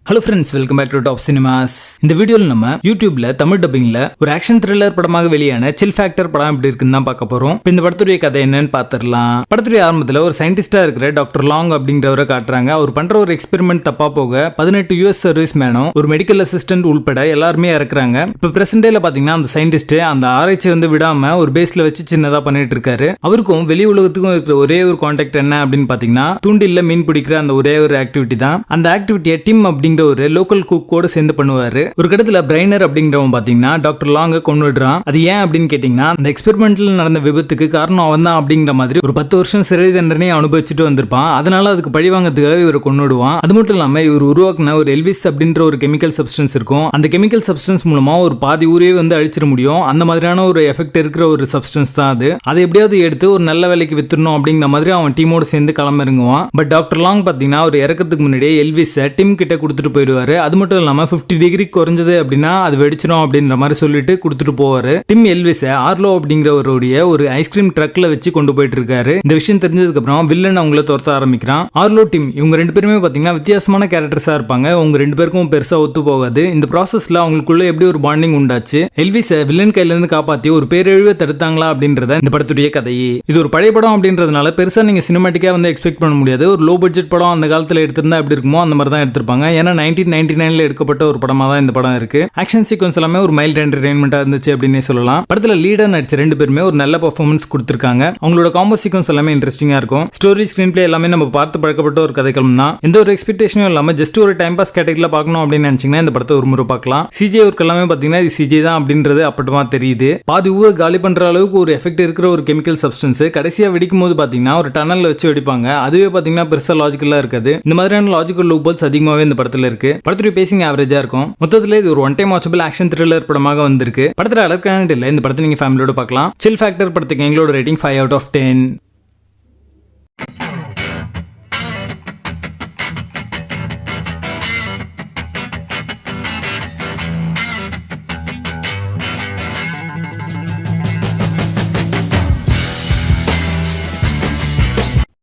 Hello friends, welcome back to Top Cinemas. இந்த வீடியோவில் நம்ம யூடியூப்ல தமிழ் டப்பிங்ல ஒரு ஆக்ஷன் த்ரில்லர் படமாக வெளியான சில் ஃபேக்டர் படம் எப்படி இருக்குன்னு தான் பார்க்க போறோம். இந்த படத்துடைய கதை என்னன்னு பார்த்துடலாம். படத்துடைய ஆரம்பத்தில் ஒரு சயின்டிஸ்டா இருக்கிற டாக்டர் லாங் அப்படிங்கிறவரை காட்டுறாங்க. அவர் பண்ற ஒரு எக்ஸ்பெரிமெண்ட் தப்பா போக 18 US சர்வீஸ் மேனும் ஒரு மெடிக்கல் அசிஸ்டன்ட் உள்பட எல்லாருமே இறக்குறாங்க. இப்போ பிரசன்ட் டேல பாத்தீங்கன்னா அந்த சயின்டிஸ்ட் அந்த ஆராய்ச்சி விடாம ஒரு பேஸ்ல வச்சு சின்னதா பண்ணிட்டு இருக்காரு. அவருக்கும் வெளி உலகத்துக்கும் இருக்கிற ஒரே ஒரு கான்டாக்ட் என்ன அப்படின்னு பாத்தீங்கன்னா தூண்டில்ல மீன் பிடிக்கிற அந்த ஒரே ஒரு ஆக்டிவிட்டி தான். அந்த ஆக்டிவிட்டியை டிம் அப்படிங்கிற ஒரு லோக்கல் குக்கோட சேர்ந்து பண்ணுவாரு. ஒரு கடத்துல பிரைனர் அப்படிங்கிறவன் பாத்தீங்கன்னா டாக்டர் லாங்க கொன்னுடுறான். அது ஏன் அப்படின்னு கேட்டீங்கன்னா அந்த எக்ஸ்பெரிமெண்ட்ல நடந்த விபத்துக்கு காரணம் அவன் தான் அப்படிங்கிற மாதிரி ஒரு 10 வருஷம் சிறை தண்டனை அனுபவிச்சுட்டு வந்திருப்பான். அதனால அதுக்கு பழிவாங்கிறதுக்காக இவரை கொன்னுடுவான். அது மட்டும் இல்லாம இவர் உருவாக்குன ஒரு எல்விஸ் அப்படின்ற ஒரு கெமிக்கல் சப்ஸ்டன்ஸ் இருக்கும். அந்த கெமிக்கல் சப்ஸ்டன்ஸ் மூலமா ஒரு பாதி ஊரே அழிச்சிட முடியும். அந்த மாதிரியான ஒரு எஃபெக்ட் இருக்கிற ஒரு சப்ஸ்டன்ஸ் தான் அது. அதை எப்படியாவது எடுத்து ஒரு நல்ல வேலைக்கு வித்துடணும் அப்படிங்கிற மாதிரி அவன் டீமோட சேர்ந்து கிளம்பிருங்குவான். பட் டாக்டர் லாங் பாத்தீங்கன்னா ஒரு இறக்கத்துக்கு முன்னாடியே எல்விஸை டிம் கிட்ட கொடுத்துட்டு போயிடுவாரு. அது மட்டும் இல்லாம 50 டிகிரி குறைஞ்சது அப்படின்னா அது வெடிச்சிடும் அப்படின்ற மாதிரி சொல்லிட்டு கொடுத்துட்டு போவாரு. டிம் எல்விஸை ஆர்லோ அப்படிங்கிறவருடைய ஒரு ஐஸ்கிரீம் ட்ரக்ல வச்சு கொண்டு போயிட்டு இருக்காரு. இந்த விஷயம் தெரிஞ்சதுக்கு அப்புறம் வில்லன் அவங்கள துரத்த ஆரம்பிக்கிறான். ஆர்லோ டிம் இவங்க ரெண்டு பேருமே பாத்தீங்கன்னா வித்தியாசமான கேரக்டர்ஸா இருப்பாங்க. அவங்க ரெண்டு பேருக்கும் பெருசா ஒத்து போகாது. இந்த ப்ராசஸ்ல அவங்களுக்குள்ள எப்படி ஒரு பாண்டிங் உண்டாச்சு, எல்விஸை வில்லன் கையில இருந்து காப்பாத்தி ஒரு பேரழிவை தடுத்தாங்களா அப்படின்றத இந்த படத்துடைய கதையே. இது ஒரு பழைய படம் அப்படின்றதுனால பெருசா நீங்க சினிமாட்டிக்கா எக்ஸ்பெக்ட் பண்ண முடியாது. ஒரு லோ பட்ஜெட் படம் அந்த காலத்துல எடுத்திருந்தா எப்படி இருக்குமோ அந்த மாதிரி தான் எடுத்திருப்பாங்க. ஏன்னா 1999ல எடுக்கப்பட்ட ஒரு படமா தான் இந்த படம் இருக்கு. ஆக்ஷன் சீக்வன்ஸ் எல்லாமே ஒரு மைல்ட் என்டர்டெயின்மெண்டா இருந்துச்சு அப்படின்னே சொல்லலாம். படத்துல லீடர் நடிச்ச ரெண்டு பேருமே ஒரு நல்ல பெர்ஃபார்மன்ஸ் கொடுத்திருக்காங்க. அவங்களோட காம்போ சீக்வன்ஸ் எல்லாமே இன்ட்ரெஸ்டிங்கா இருக்கும். ஸ்டோரி ஸ்கிரீன் பிளே எல்லாமே நம்ம பார்த்து பழக்கப்பட்ட ஒரு கதைக்களம் தான். எந்த ஒரு எக்ஸ்பெக்டேஷனும் இல்லாம ஜஸ்ட் ஒரு டைம் பாஸ் கேட்டகரியில பார்க்கணும் அப்படின்னு நினைச்சீங்கன்னா இந்த படத்தை ஒரு முறை பார்க்கலாம். சிஜே ஒர்க் எல்லாமே பாத்தீங்கன்னா இது சிஜே தான் அப்படின்றது அப்பட்டமா தெரியுது. பாதி ஊரை காலி பண்ற அளவுக்கு ஒரு எஃபெக்ட் இருக்கிற ஒரு கெமிக்கல் சப்ஸ்டன்ஸ் கடைசியா வெடிக்கும் போது பாத்தீங்கன்னா ஒரு டனல்ல வச்சு வெடிப்பாங்க. அதுவே பாத்தீங்கன்னா பெருசா லாஜிக்கலா இருக்காது. இந்த மாதிரியான லாஜிக்கல் லூப்ஹோல்ஸ் அதிகமாவே இந்த படத்துல இருக்கு. படத்துடைய பேசிங் ஆவரேஜா இருக்கும். மொத்தத்துல இது ஒரு one time watchable action thriller படமாக வந்திருக்கு. படத்துல அலர்கானட் இல்ல. இந்த படத்தை நீங்க ஃபேமிலியோட பார்க்கலாம். சில் ஃபேக்டர் படத்துக்கு எங்களோட ரேட்டிங் 5 out of 10.